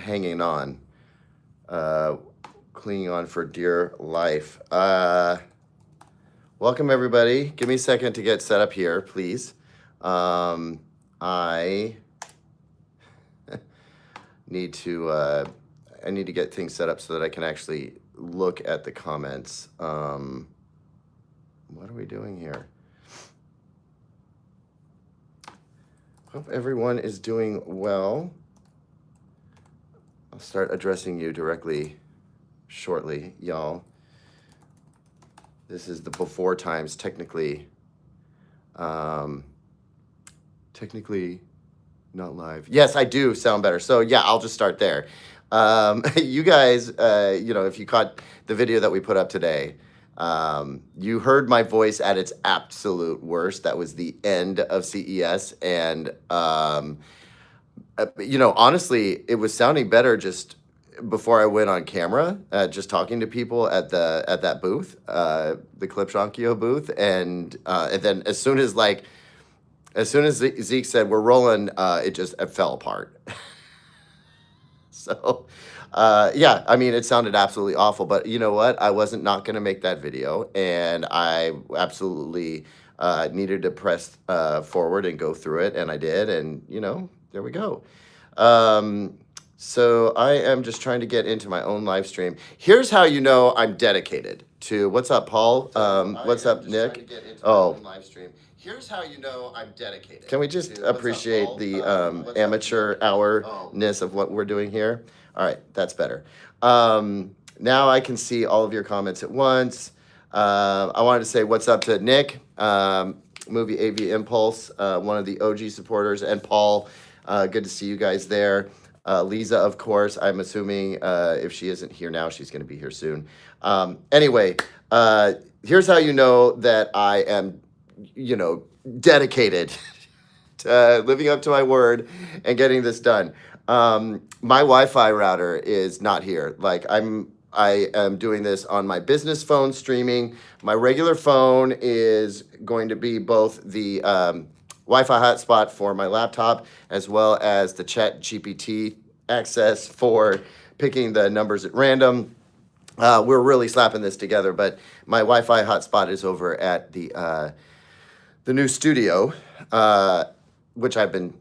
hanging on, clinging on for dear life. Welcome everybody. Give me a second to get set up here, please. I need to get things set up so that I can actually look at the comments. What are we doing here? Hope everyone is doing well. I'll start addressing you directly shortly, y'all. This is the before times, technically not live. Yes, I do sound better. So yeah, I'll just start there. You guys, if you caught the video that we put up today, you heard my voice at its absolute worst. That was the end of CES. And, honestly, it was sounding better just before I went on camera, just talking to people at that booth, the Clipshonkio booth. And then as soon as Zeke said, we're rolling, it fell apart. So, it sounded absolutely awful, but you know what? I wasn't not going to make that video, and I absolutely needed to press forward and go through it, and I did, and, there we go. So I am just trying to get into my own live stream. Here's how you know I'm dedicated to, what's up, Paul? What's up, Nick? Here's how you know I'm dedicated. Can we just appreciate the amateur hour-ness of what we're doing here? All right, that's better. Now I can see all of your comments at once. I wanted to say what's up to Nick, Movie AV Impulse, one of the OG supporters, and Paul. Good to see you guys there. Lisa, of course, I'm assuming if she isn't here now, she's going to be here soon. Anyway, here's how you know that I am dedicated to living up to my word and getting this done. My Wi-Fi router is not here. I am doing this on my business phone streaming. My regular phone is going to be both the Wi-Fi hotspot for my laptop as well as the ChatGPT access for picking the numbers at random. We're really slapping this together, but my Wi-Fi hotspot is over at the new studio, which I've been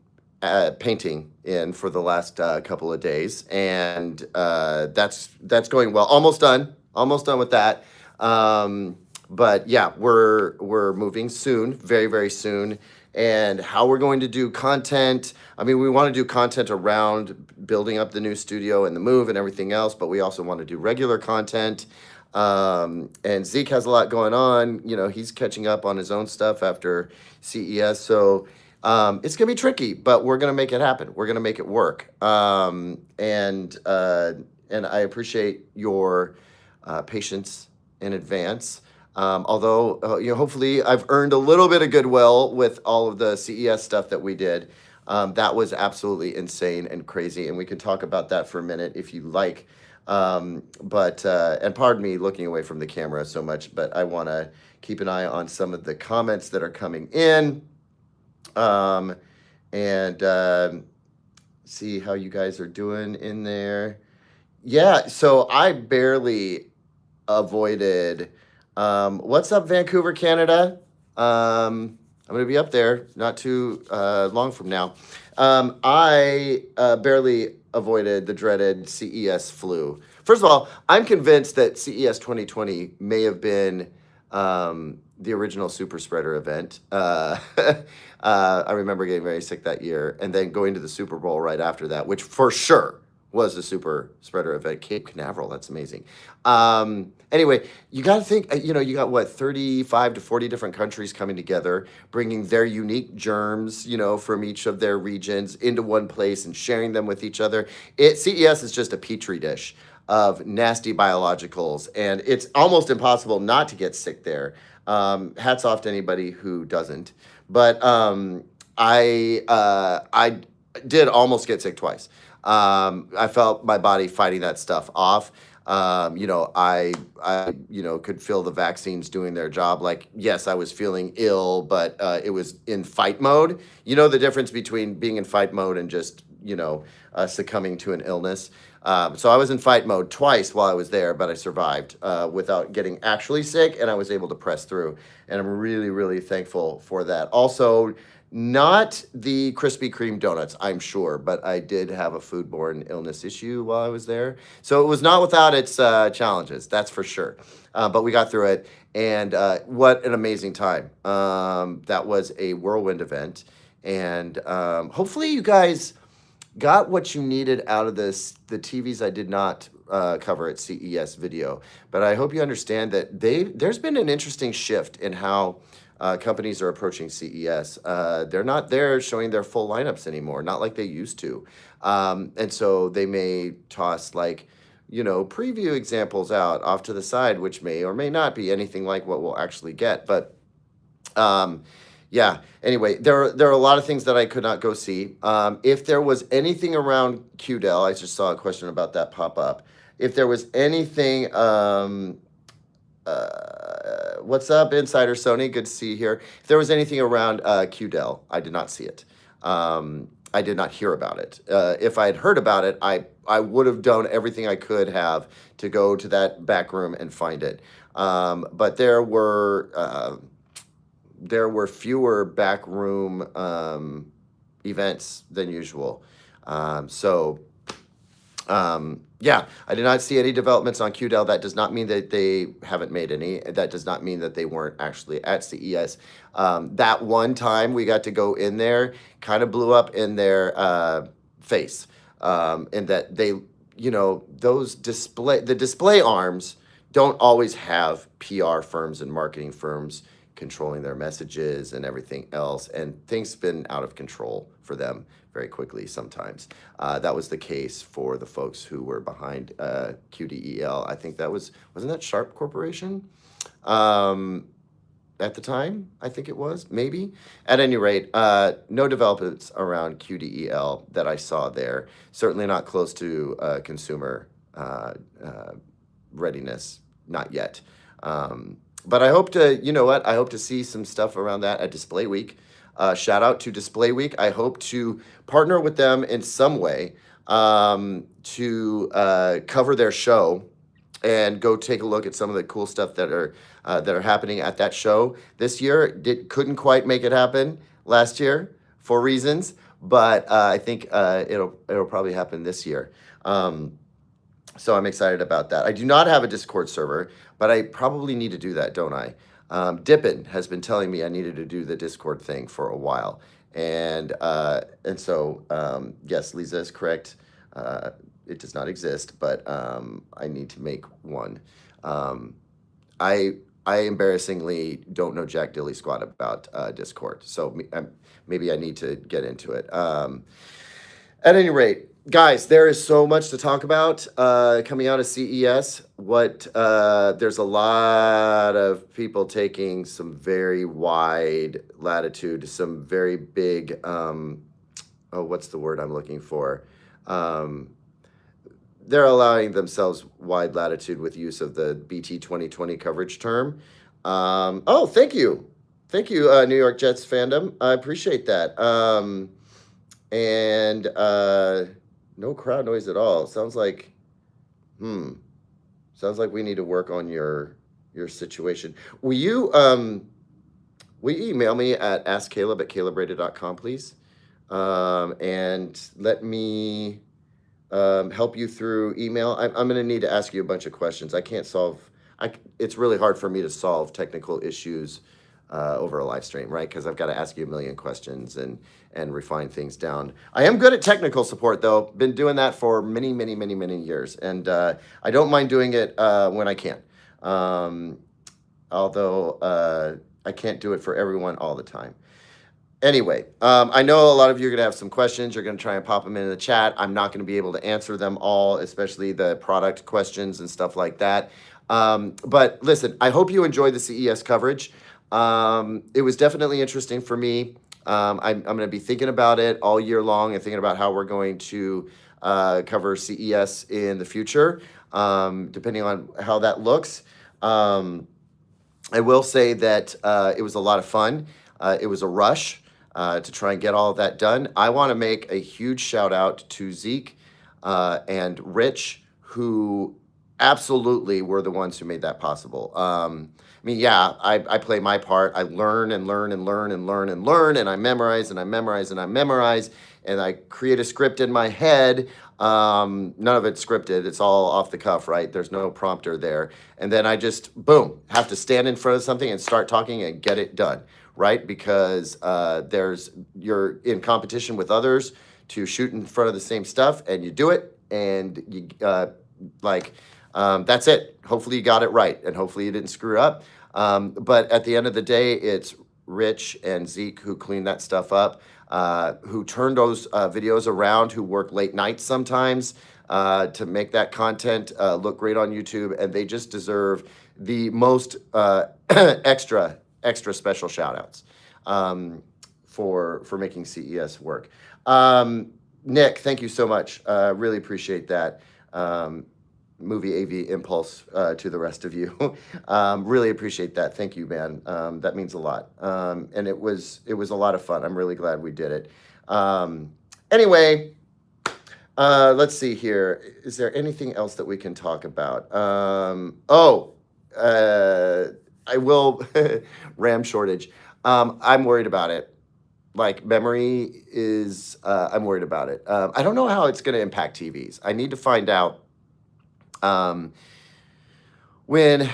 painting in for the last couple of days, and that's going well. Almost done with that. But yeah, we're moving soon, very, very soon. And how we're going to do content. We want to do content around building up the new studio and the move and everything else, but we also want to do regular content. And Zeke has a lot going on. He's catching up on his own stuff after CES. So it's going to be tricky, but we're going to make it happen. We're going to make it work. And I appreciate your patience in advance. Although, hopefully I've earned a little bit of goodwill with all of the CES stuff that we did. That was absolutely insane and crazy. And we can talk about that for a minute if you like. And pardon me looking away from the camera so much, but I want to keep an eye on some of the comments that are coming in. And see how you guys are doing in there. Yeah, so I barely avoided... what's up, Vancouver, Canada? I'm going to be up there not too long from now. I barely avoided the dreaded CES flu. First of all, I'm convinced that CES 2020 may have been the original super spreader event. I remember getting very sick that year and then going to the Super Bowl right after that, which for sure was the super spreader event. Cape Canaveral, that's amazing. Anyway, you got to think, you got 35 to 40 different countries coming together, bringing their unique germs, from each of their regions into one place and sharing them with each other. CES is just a petri dish of nasty biologicals, and it's almost impossible not to get sick there. Hats off to anybody who doesn't. But I did almost get sick twice. I felt my body fighting that stuff off. I could feel the vaccines doing their job. Yes, I was feeling ill, but it was in fight mode. The difference between being in fight mode and just, succumbing to an illness. So I was in fight mode twice while I was there, but I survived without getting actually sick, and I was able to press through. And I'm really, really thankful for that. Also, not the Krispy Kreme donuts, I'm sure, but I did have a foodborne illness issue while I was there. So it was not without its challenges, that's for sure. But we got through it, and what an amazing time. That was a whirlwind event, and hopefully you guys got what you needed out of the TVs I did not cover at CES video. But I hope you understand that there's been an interesting shift in how companies are approaching CES. They're not there showing their full lineups anymore, not like they used to. And so they may toss like, preview examples out off to the side, which may or may not be anything like what we'll actually get. But yeah, anyway, there are a lot of things that I could not go see. If there was anything around QDEL, I just saw a question about that pop up. If there was anything, what's up, Insider Sony? Good to see you here. If there was anything around QDEL, I did not see it. I did not hear about it. If I had heard about it, I would have done everything I could have to go to that back room and find it. But there were fewer backroom events than usual. Yeah, I did not see any developments on QDEL. That does not mean that they haven't made any. That does not mean that they weren't actually at CES. That one time we got to go in there kind of blew up in their face. And that they, the display arms don't always have PR firms and marketing firms controlling their messages and everything else, and things spin out of control for them very quickly sometimes. That was the case for the folks who were behind QDEL. I think wasn't that Sharp Corporation at the time? I think it was, maybe. At any rate, no developments around QDEL that I saw there. Certainly not close to consumer readiness, not yet. But I hope to, I hope to see some stuff around that at Display Week. Shout out to Display Week. I hope to partner with them in some way to cover their show and go take a look at some of the cool stuff that are happening at that show this year. Couldn't quite make it happen last year for reasons, but I think it'll probably happen this year. So I'm excited about that. I do not have a Discord server, but I probably need to do that, don't I? Dippin has been telling me I needed to do the Discord thing for a while. And so, yes, Lisa is correct. It does not exist, but I need to make one. I embarrassingly don't know jack dilly squat about Discord, so maybe I need to get into it. At any rate, guys, there is so much to talk about coming out of CES. There's a lot of people taking some very wide latitude, some very big, what's the word I'm looking for? They're allowing themselves wide latitude with use of the BT 2020 coverage term. Thank you. Thank you, New York Jets fandom. I appreciate that. No crowd noise at all. Sounds like we need to work on your situation. Will you email me at askcaleb@calebrated.com, please? And let me help you through email. I'm going to need to ask you a bunch of questions. It's really hard for me to solve technical issues over a live stream, right? Because I've got to ask you a million questions and refine things down. I am good at technical support, though. Been doing that for many, many, many, many years. And I don't mind doing it when I can. Although I can't do it for everyone all the time. Anyway, I know a lot of you are going to have some questions. You're going to try and pop them in the chat. I'm not going to be able to answer them all, especially the product questions and stuff like that. But listen, I hope you enjoyed the CES coverage. It was definitely interesting for me. I'm going to be thinking about it all year long and thinking about how we're going to cover CES in the future, depending on how that looks. I will say that it was a lot of fun. It was a rush. to try and get all of that done. I want to make a huge shout out to Zeke and Rich, who absolutely were the ones who made that possible. I mean, yeah, I play my part. I learn and learn and learn and learn and learn, and I memorize and I memorize and I memorize, and I create a script in my head. None of it's scripted. It's all off the cuff, right? There's no prompter there. And then I just, boom, have to stand in front of something and start talking and get it done, right? Because you're in competition with others to shoot in front of the same stuff, and you do it, and you that's it. Hopefully you got it right, and hopefully you didn't screw up. But at the end of the day, it's Rich and Zeke who cleaned that stuff up, who turned those videos around, who work late nights sometimes to make that content look great on YouTube, and they just deserve the most extra special shout outs for making CES work. Nick, thank you so much. Really appreciate that. Movie AV impulse to the rest of you. Really appreciate that. Thank you, man. That means a lot. And it was a lot of fun. I'm really glad we did it. Anyway, let's see here. Is there anything else that we can talk about? I will. RAM shortage. I'm worried about it. Like memory is, I'm worried about it. I don't know how it's going to impact TVs. I need to find out. When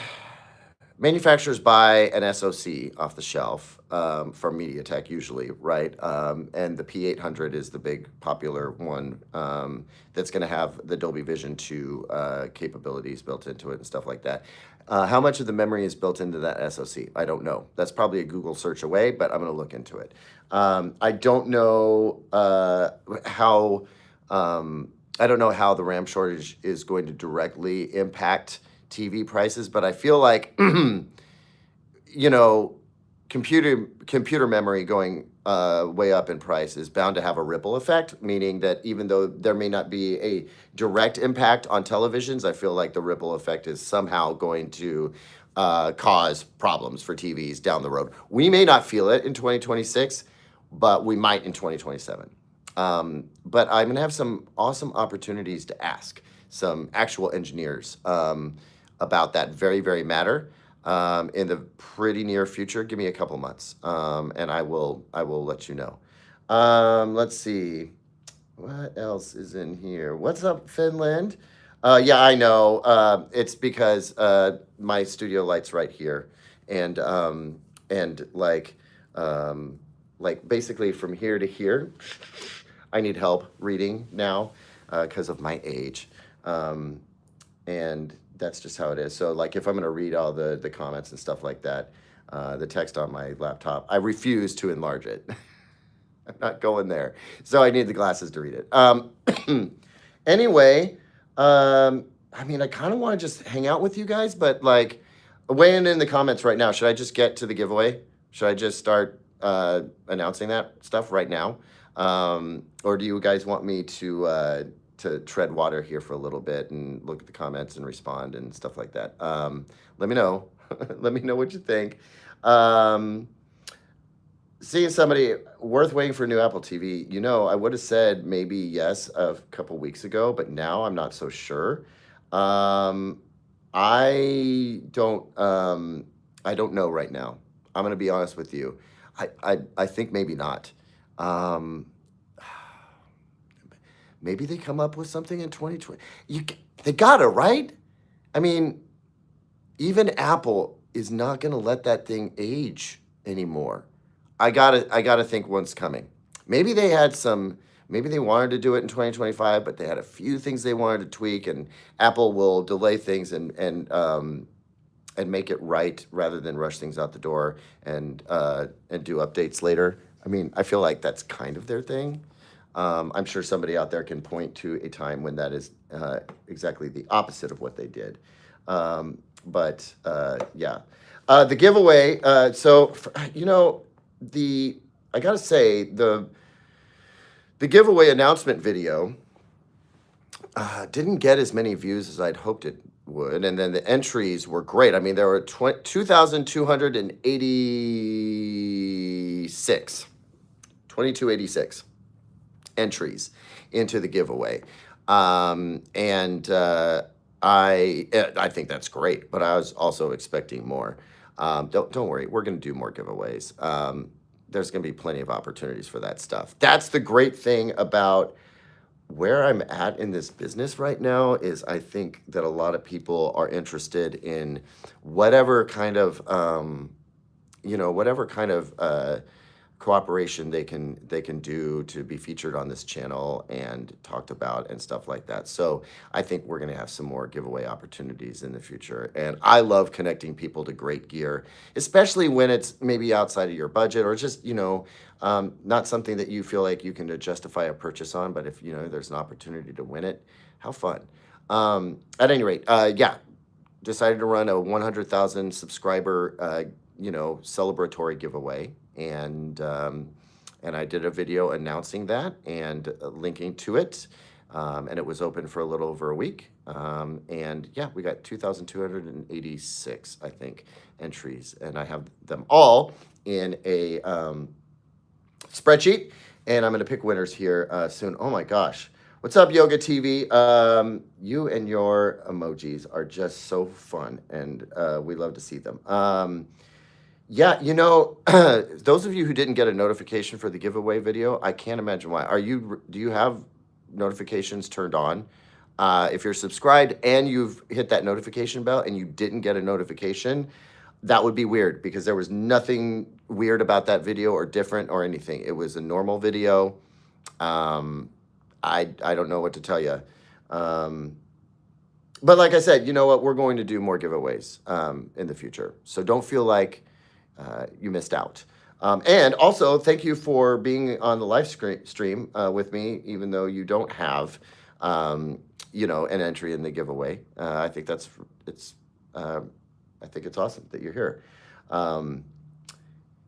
manufacturers buy an SoC off the shelf from MediaTek usually, right? And the P800 is the big popular one that's going to have the Dolby Vision 2 capabilities built into it and stuff like that. How much of the memory is built into that SoC? I don't know. That's probably a Google search away, but I'm going to look into it. I don't know how... I don't know how the RAM shortage is going to directly impact TV prices, but I feel like, computer memory going way up in price is bound to have a ripple effect, meaning that even though there may not be a direct impact on televisions, I feel like the ripple effect is somehow going to cause problems for TVs down the road. We may not feel it in 2026, but we might in 2027. But I'm going to have some awesome opportunities to ask some actual engineers about that very, very matter in the pretty near future. Give me a couple months, and I will let you know. Let's see. What else is in here? What's up, Finland? Yeah, I know. It's because my studio light's right here, and basically from here to here. I need help reading now because of my age. And that's just how it is. So like if I'm going to read all the comments and stuff like that, the text on my laptop, I refuse to enlarge it. I'm not going there. So I need the glasses to read it. Anyway, I mean, I kind of want to just hang out with you guys, but like weigh in the comments right now. Should I just get to the giveaway? Should I just start announcing that stuff right now? Or do you guys want me to tread water here for a little bit and look at the comments and respond and stuff like that? Let me know. Let me know what you think. Seeing somebody worth waiting for a new Apple TV, I would have said maybe yes a couple weeks ago, but now I'm not so sure. I don't know right now. I'm going to be honest with you. I think maybe not. Maybe they come up with something in 2020. They gotta, right? I mean, even Apple is not gonna let that thing age anymore. I gotta think one's coming. Maybe they wanted to do it in 2025, but they had a few things they wanted to tweak, and Apple will delay things and make it right rather than rush things out the door and do updates later. I mean, I feel like that's kind of their thing. I'm sure somebody out there can point to a time when that is exactly the opposite of what they did. Yeah. The giveaway. I gotta say the giveaway announcement video didn't get as many views as I'd hoped it would, and then the entries were great. I mean, there were 2,286 2286 entries into the giveaway. And I think that's great, but I was also expecting more. Don't worry, we're going to do more giveaways. There's going to be plenty of opportunities for that stuff. That's the great thing about where I'm at in this business right now is I think that a lot of people are interested in whatever kind of whatever kind of cooperation they can do to be featured on this channel and talked about and stuff like that. So I think we're going to have some more giveaway opportunities in the future. And I love connecting people to great gear, especially when it's maybe outside of your budget or just, not something that you feel like you can justify a purchase on. But if, there's an opportunity to win it, how fun. At any rate, decided to run a 100,000 subscriber, celebratory giveaway. And I did a video announcing that and linking to it. And it was open for a little over a week. And yeah, we got 2,286, I think, entries. And I have them all in a spreadsheet. And I'm going to pick winners here soon. Oh my gosh. What's up, Yoga TV? You and your emojis are just so fun. And we love to see them. Yeah, those of you who didn't get a notification for the giveaway video, I can't imagine why. Do you have notifications turned on? If you're subscribed and you've hit that notification bell and you didn't get a notification, that would be weird because there was nothing weird about that video or different or anything. It was a normal video. I don't know what to tell you. But like I said, you know what? We're going to do more giveaways in the future. So don't feel like you missed out. And also, thank you for being on the live stream with me, even though you don't have, an entry in the giveaway. I think it's awesome that you're here.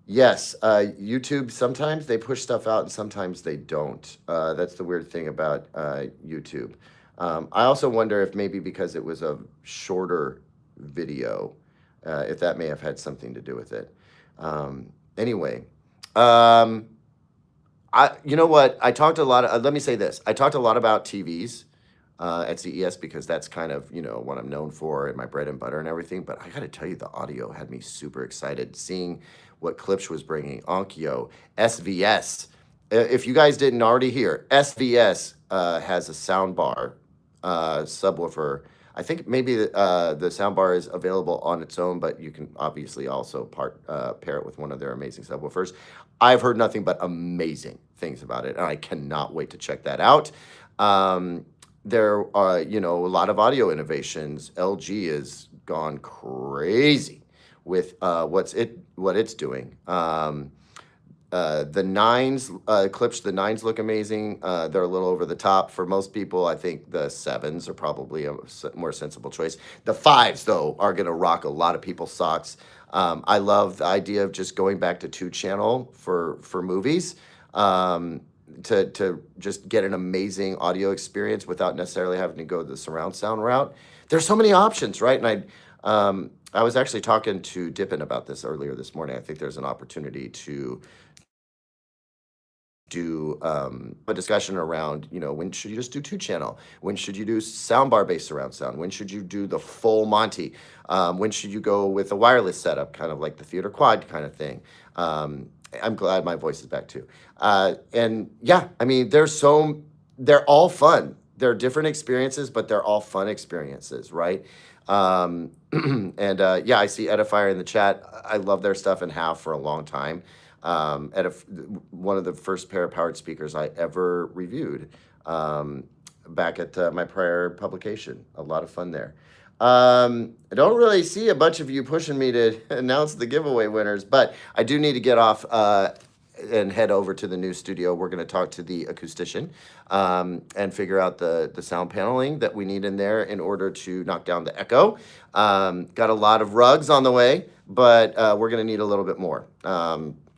Yes, YouTube, sometimes they push stuff out and sometimes they don't. That's the weird thing about YouTube. I also wonder if maybe because it was a shorter video, if that may have had something to do with it. Anyway, you know what? I talked a lot. Let me say this. I talked a lot about TVs at CES because that's kind of, what I'm known for and my bread and butter and everything. But I got to tell you, the audio had me super excited seeing what Klipsch was bringing. Onkyo, SVS. If you guys didn't already hear, SVS has a soundbar subwoofer. I think maybe the soundbar is available on its own, but you can obviously also pair it with one of their amazing subwoofers. I've heard nothing but amazing things about it, and I cannot wait to check that out. There are, a lot of audio innovations. LG has gone crazy with what it's doing. The nines, Klipsch, the nines look amazing. They're a little over the top. For most people, I think the sevens are probably a more sensible choice. The fives, though, are going to rock a lot of people's socks. I love the idea of just going back to 2-channel for movies to just get an amazing audio experience without necessarily having to go the surround sound route. There's so many options, right? And I was actually talking to Dippin about this earlier this morning. I think there's an opportunity to do a discussion around, when should you just do 2-channel? When should you do soundbar based surround sound? When should you do the full Monty? When should you go with a wireless setup, kind of like the theater quad kind of thing? I'm glad my voice is back too. And yeah, I mean, they're all fun. They're different experiences, but they're all fun experiences, right? And yeah, I see Edifier in the chat. I love their stuff and have for a long time. One of the first pair of powered speakers I ever reviewed back at my prior publication. A lot of fun there. I don't really see a bunch of you pushing me to announce the giveaway winners, but I do need to get off and head over to the new studio. We're going to talk to the acoustician and figure out the sound paneling that we need in there in order to knock down the echo. Got a lot of rugs on the way, but we're going to need a little bit more.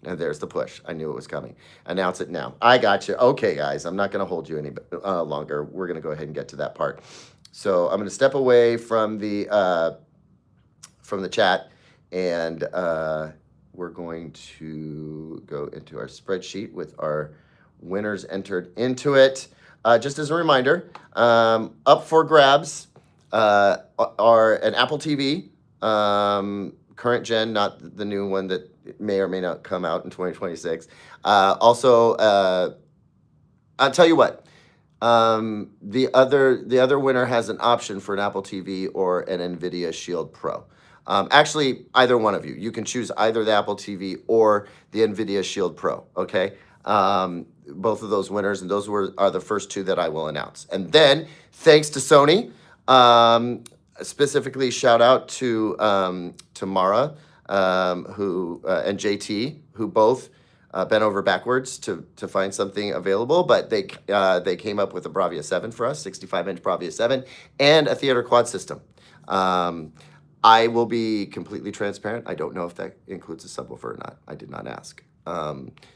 And there's the push. I knew it was coming. Announce it now. I got you. Okay, guys, I'm not going to hold you any longer. We're going to go ahead and get to that part. So I'm going to step away from the chat and we're going to go into our spreadsheet with our winners entered into it. Just as a reminder, up for grabs are an Apple TV, current gen, not the new one that may or may not come out in 2026. Also, I'll tell you what. The other winner has an option for an Apple TV or an NVIDIA Shield Pro. Actually, either one of you. You can choose either the Apple TV or the NVIDIA Shield Pro, okay? Both of those winners, and those are the first two that I will announce. And then, thanks to Sony, specifically shout out to Mara who and JT, who both bent over backwards to find something available, but they came up with a Bravia 7 for us, 65-inch Bravia 7, and a theater quad system. I will be completely transparent. I don't know if that includes a subwoofer or not. I did not ask.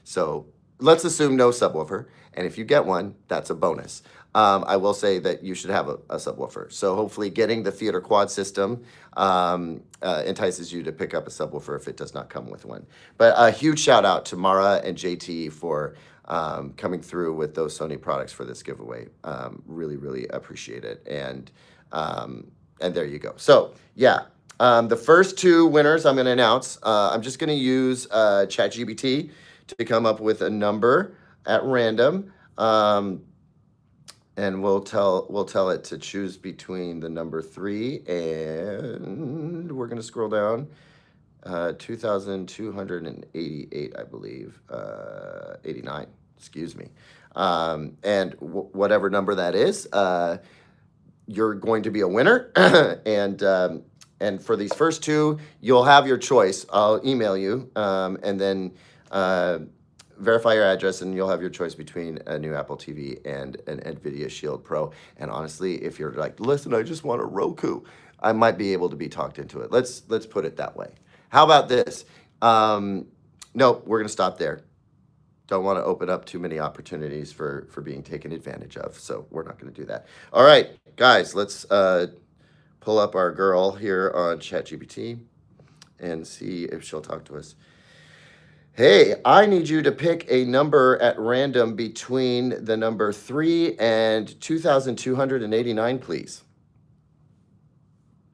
So let's assume no subwoofer, and if you get one, that's a bonus. I will say that you should have a subwoofer. So hopefully getting the theater quad system entices you to pick up a subwoofer if it does not come with one. But a huge shout out to Mara and JT for coming through with those Sony products for this giveaway. Really, really appreciate it. And there you go. So yeah, the first two winners I'm going to announce. I'm just going to use ChatGPT to come up with a number at random. And we'll tell it to choose between the number 3 and we're going to scroll down 2,288, I believe, 89, excuse me. And whatever number that is, you're going to be a winner. And for these first two, you'll have your choice. I'll email you and then verify your address, and you'll have your choice between a new Apple TV and an NVIDIA Shield Pro. And honestly, if you're like, listen, I just want a Roku, I might be able to be talked into it. Let's put it that way. How about this? Nope, we're gonna stop there. Don't want to open up too many opportunities for being taken advantage of, so we're not gonna do that. All right, guys, let's pull up our girl here on ChatGPT and see if she'll talk to us. Hey, I need you to pick a number at random between the number 3 and 2,289, please.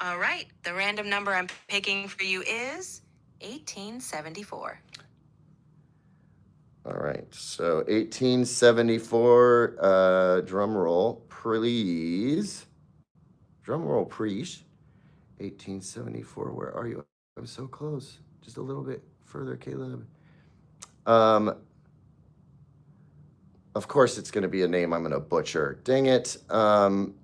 All right, the random number I'm picking for you is 1874. All right, so 1874, drum roll, please. Drum roll, please. 1874, where are you? I'm so close. Just a little bit further, Caleb. Of course, it's going to be a name I'm going to butcher. Dang it.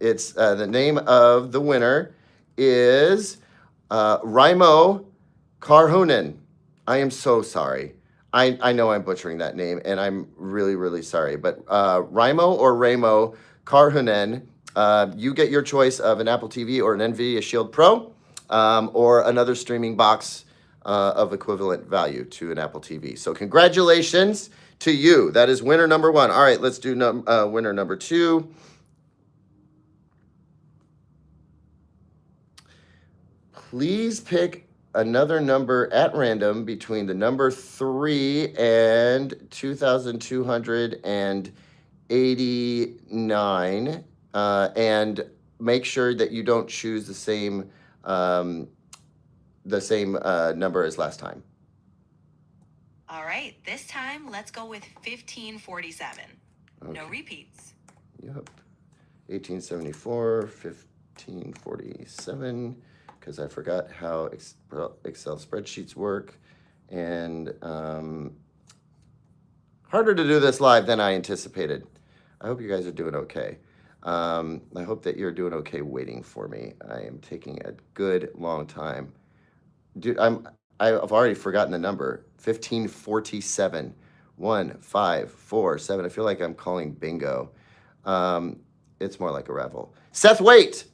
It's the name of the winner is Raimo Karhunen. I am so sorry. I know I'm butchering that name, and I'm really, really sorry. But Raimo or Ramo Karhunen, you get your choice of an Apple TV or an NVIDIA Shield Pro or another streaming box of equivalent value to an Apple TV. So congratulations to you. That is winner number 1. All right, let's do winner number 2. Please pick another number at random between the number 3 and 2,289, and make sure that you don't choose the same number as last time. All right, this time let's go with 1547. Okay. No repeats. Yep. 1874, 1547, because I forgot how Excel spreadsheets work. And harder to do this live than I anticipated. I hope you guys are doing okay. I hope that you're doing okay waiting for me. I am taking a good long time. Dude, I've already forgotten the number. 1547. 1, 5, 4, 7. I feel like I'm calling bingo. It's more like a raffle. Seth Waite.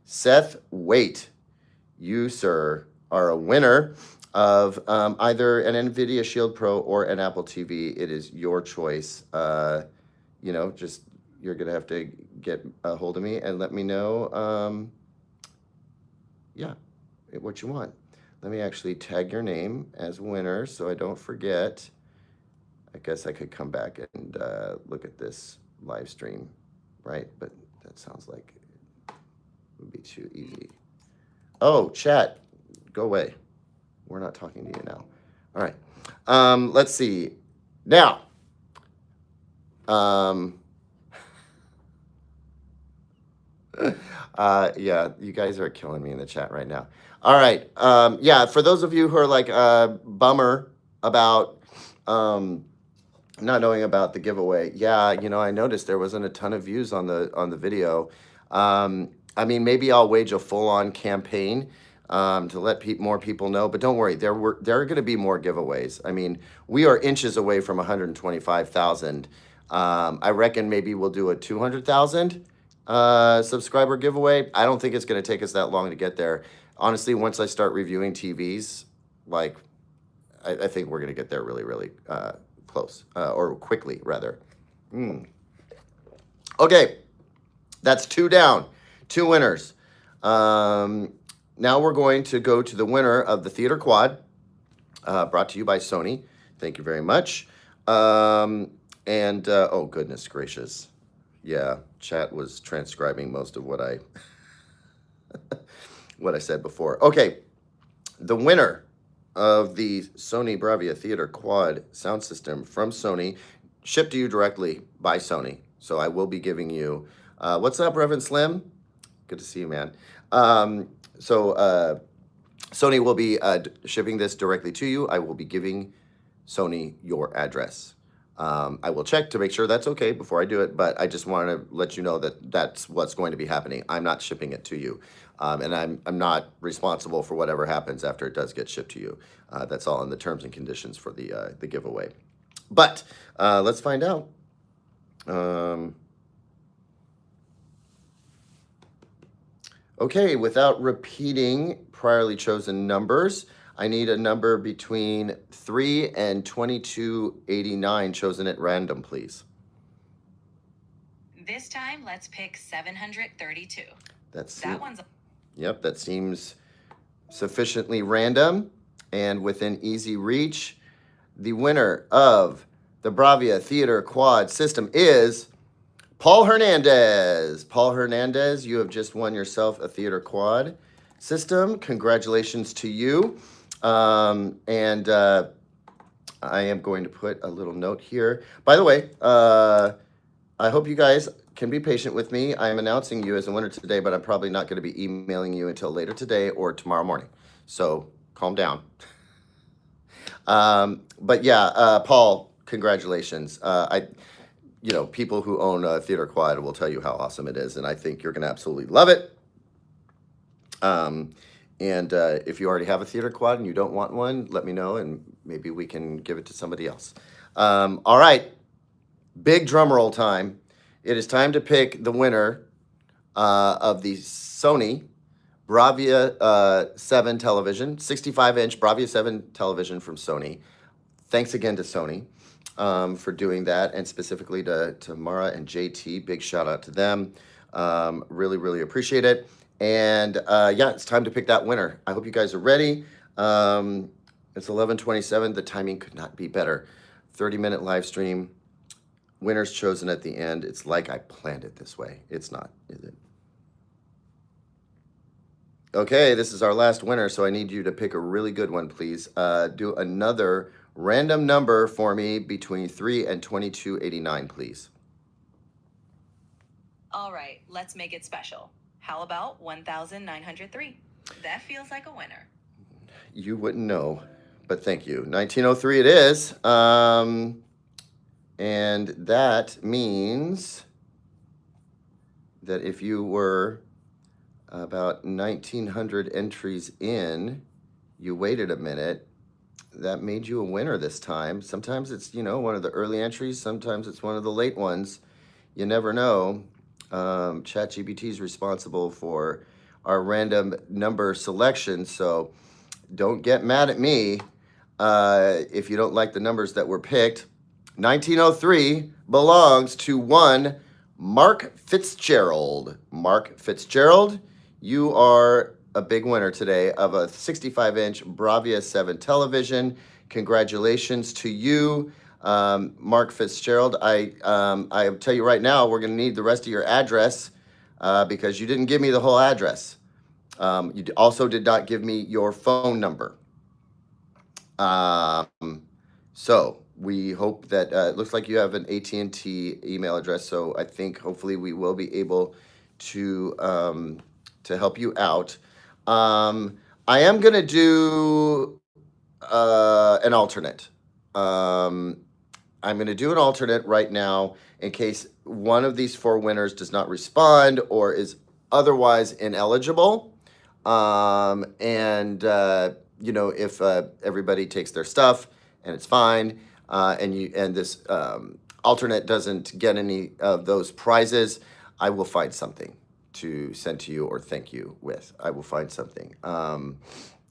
Seth Waite. You, sir, are a winner of either an NVIDIA Shield Pro or an Apple TV. It is your choice. Just you're going to have to get a hold of me and let me know, what you want. Let me actually tag your name as winner so I don't forget. I guess I could come back and look at this live stream, right? But that sounds like it would be too easy. Oh, chat, go away. We're not talking to you now. All right. Let's see. Now, yeah, you guys are killing me in the chat right now. All right. Yeah, for those of you who are like bummer about not knowing about the giveaway, yeah, you know, I noticed there wasn't a ton of views on the video. I mean, maybe I'll wage a full-on campaign to let more people know, but don't worry, there are going to be more giveaways. I mean, we are inches away from 125,000. I reckon maybe we'll do a 200,000 subscriber giveaway. I don't think it's going to take us that long to get there. Honestly, once I start reviewing TVs, like I think we're going to get there really, really close or quickly rather. Okay, that's 2 down, 2 winners. Now we're going to go to the winner of the Theater Quad, brought to you by Sony. Thank you very much. Oh goodness gracious. Yeah, chat was transcribing most of what I what I said before. Okay, the winner of the Sony Bravia Theater Quad sound system from Sony, shipped to you directly by Sony. So I will be giving you, what's up, Reverend Slim? Good to see you, man. Sony will be shipping this directly to you. I will be giving Sony your address. I will check to make sure that's okay before I do it, but I just want to let you know that that's what's going to be happening. I'm not shipping it to you, and I'm not responsible for whatever happens after it does get shipped to you. That's all in the terms and conditions for the giveaway. But let's find out. Okay, without repeating priorly chosen numbers, I need a number between 3 and 2289 chosen at random, please. This time, let's pick 732. That one's... Yep, that seems sufficiently random and within easy reach. The winner of the Bravia Theater Quad system is Paul Hernandez. Paul Hernandez, you have just won yourself a Theater Quad system. Congratulations to you. I am going to put a little note here. By the way, I hope you guys can be patient with me. I am announcing you as a winner today, but I'm probably not going to be emailing you until later today or tomorrow morning. So calm down. But yeah, Paul, congratulations. People who own a Theater Quad will tell you how awesome it is, and I think you're going to absolutely love it. If you already have a Theater Quad and you don't want one, let me know, and maybe we can give it to somebody else. All right, big drum roll time. It is time to pick the winner of the Sony Bravia 7 television, 65-inch Bravia 7 television from Sony. Thanks again to Sony for doing that, and specifically to Mara and JT. Big shout out to them. Really, really appreciate it. And yeah, it's time to pick that winner. I hope you guys are ready. It's 11:27. The timing could not be better. 30-minute live stream. Winners chosen at the end. It's like I planned it this way. It's not, is it? Okay, this is our last winner, so I need you to pick a really good one, please. Do another random number for me between 3 and 2289, please. All right, let's make it special. How about 1,903? That feels like a winner. You wouldn't know, but thank you. 1903 it is. And that means that if you were about 1,900 entries in, you waited a minute, that made you a winner this time. Sometimes it's, one of the early entries. Sometimes it's one of the late ones. You never know. ChatGPT is responsible for our random number selection, so don't get mad at me if you don't like the numbers that were picked. 1903 belongs to one Mark Fitzgerald. Mark Fitzgerald, you are a big winner today of a 65-inch Bravia 7 television. Congratulations to you, Mark Fitzgerald. I tell you right now, we're going to need the rest of your address because you didn't give me the whole address. You also did not give me your phone number. So we hope that it looks like you have an AT&T email address. So I think hopefully we will be able to help you out. I am gonna do an alternate. I'm gonna do an alternate right now in case one of these 4 winners does not respond or is otherwise ineligible. You know, if everybody takes their stuff and it's fine, and this alternate doesn't get any of those prizes, I will find something to send to you or thank you with. I will find something.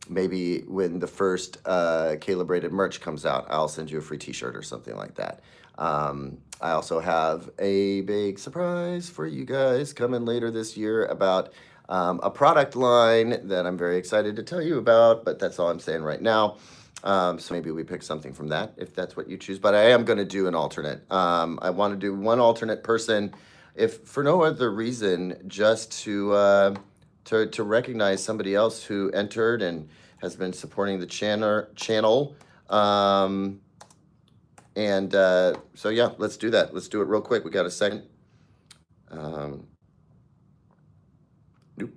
Maybe when the first calibrated merch comes out, I'll send you a free t-shirt or something like that. I also have a big surprise for you guys coming later this year about a product line that I'm very excited to tell you about, but that's all I'm saying right now. So maybe we pick something from that if that's what you choose, but I am going to do an alternate. I want to do one alternate person, if for no other reason, just to recognize somebody else who entered and has been supporting the channel. So yeah, let's do that. Let's do it real quick. We got a second. Nope.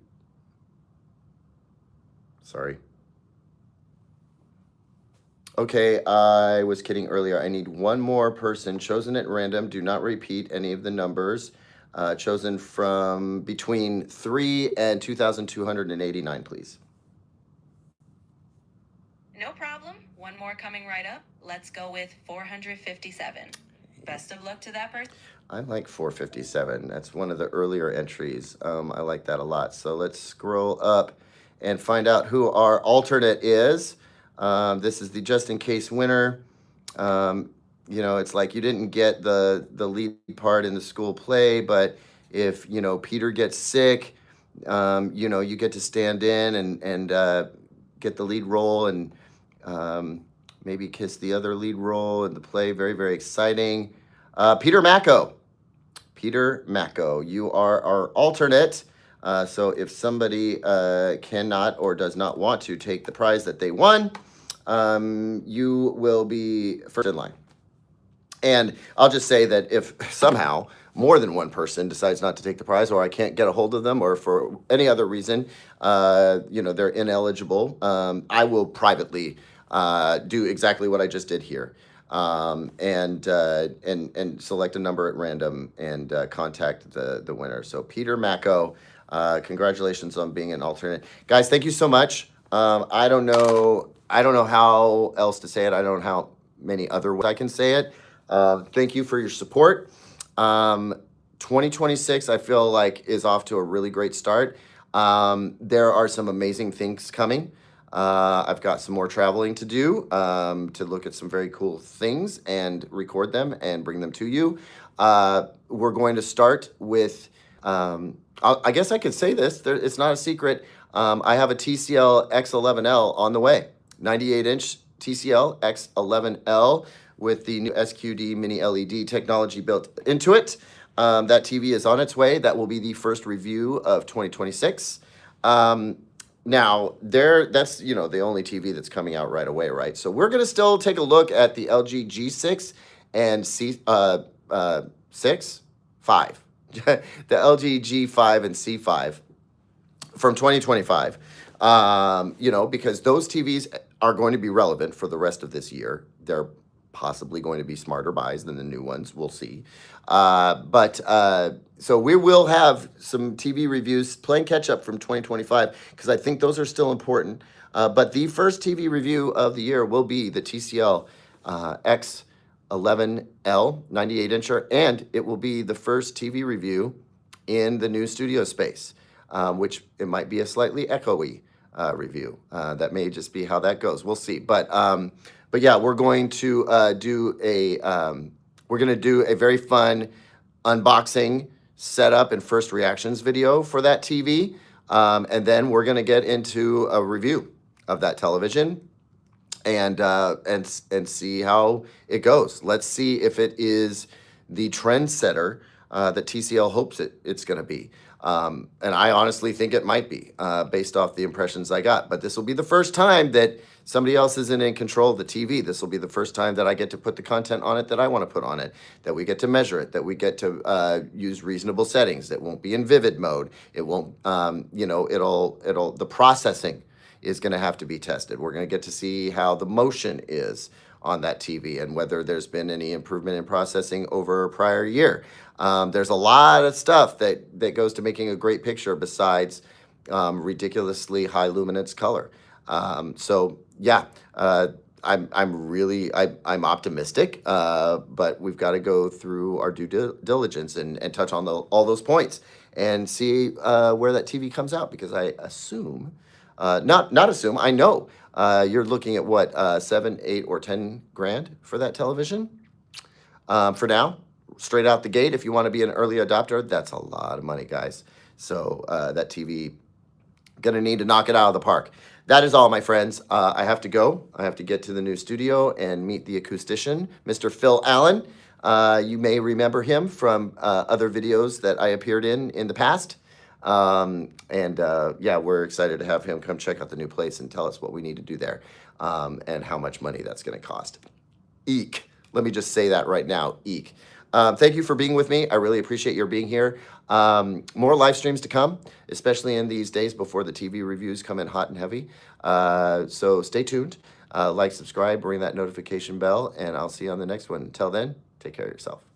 Sorry. Okay, I was kidding earlier. I need one more person chosen at random. Do not repeat any of the numbers. Chosen from between 3 and 2,289, please. No problem. One more coming right up. Let's go with 457. Best of luck to that person. I like 457. That's one of the earlier entries. I like that a lot. So let's scroll up and find out who our alternate is. This is the just in case winner. You know, it's like you didn't get the lead part in the school play, but if, you know, Peter gets sick, you know, you get to stand in and get the lead role and maybe kiss the other lead role in the play. Very, very exciting. Peter Macco. Peter Macco, you are our alternate. So if somebody cannot or does not want to take the prize that they won, you will be first in line. And I'll just say that if somehow more than one person decides not to take the prize, or I can't get a hold of them, or for any other reason, you know, they're ineligible, I will privately do exactly what I just did here, and select a number at random and contact the winner. So Peter Macco, congratulations on being an alternate, guys. Thank you so much. I don't know how else to say it. I don't know how many other ways I can say it. Thank you for your support. 2026, I feel like, is off to a really great start. There are some amazing things coming. I've got some more traveling to do to look at some very cool things and record them and bring them to you. We're going to start with, I guess I could say this, it's not a secret. I have a TCL X11L on the way, 98-inch TCL X11L with the new SQD mini LED technology built into it. That TV is on its way. That will be the first review of 2026. Now, that's, you know, the only TV that's coming out right away, right? So we're going to still take a look at the LG G6 and five. The LG G5 and C5 from 2025. You know, because those TVs are going to be relevant for the rest of this year. They're possibly going to be smarter buys than the new ones. We'll see. So we will have some TV reviews playing catch up from 2025 because I think those are still important. But the first TV review of the year will be the TCL X11L 98-incher, and it will be the first TV review in the new studio space, which it might be a slightly echoey review. That may just be how that goes. We'll see. But yeah, we're going to do a very fun unboxing, setup, and first reactions video for that TV. And then we're going to get into a review of that television and see how it goes. Let's see if it is the trendsetter that TCL hopes it's going to be. And I honestly think it might be, based off the impressions I got. But this will be the first time that somebody else isn't in control of the TV. This will be the first time that I get to put the content on it that I want to put on it, that we get to measure it, that we get to use reasonable settings. It won't be in vivid mode. It won't, the processing is going to have to be tested. We're going to get to see how the motion is on that TV and whether there's been any improvement in processing over a prior year. There's a lot of stuff that goes to making a great picture besides ridiculously high luminance color. So yeah, I'm optimistic, but we've got to go through our due diligence and touch on all those points and see where that TV comes out, because I assume, I know you're looking at what, 7, 8, or 10 grand for that television for now. Straight out the gate, if you want to be an early adopter, that's a lot of money, guys. So that TV, gonna need to knock it out of the park. That is all, my friends. I have to go. I have to get to the new studio and meet the acoustician, Mr. Phil Allen. You may remember him from other videos that I appeared in the past. Yeah, we're excited to have him come check out the new place and tell us what we need to do there, and how much money that's going to cost. Eek. Let me just say that right now. Eek. Thank you for being with me. I really appreciate your being here. More live streams to come, especially in these days before the TV reviews come in hot and heavy. So stay tuned. Like, subscribe, ring that notification bell, and I'll see you on the next one. Until then, take care of yourself.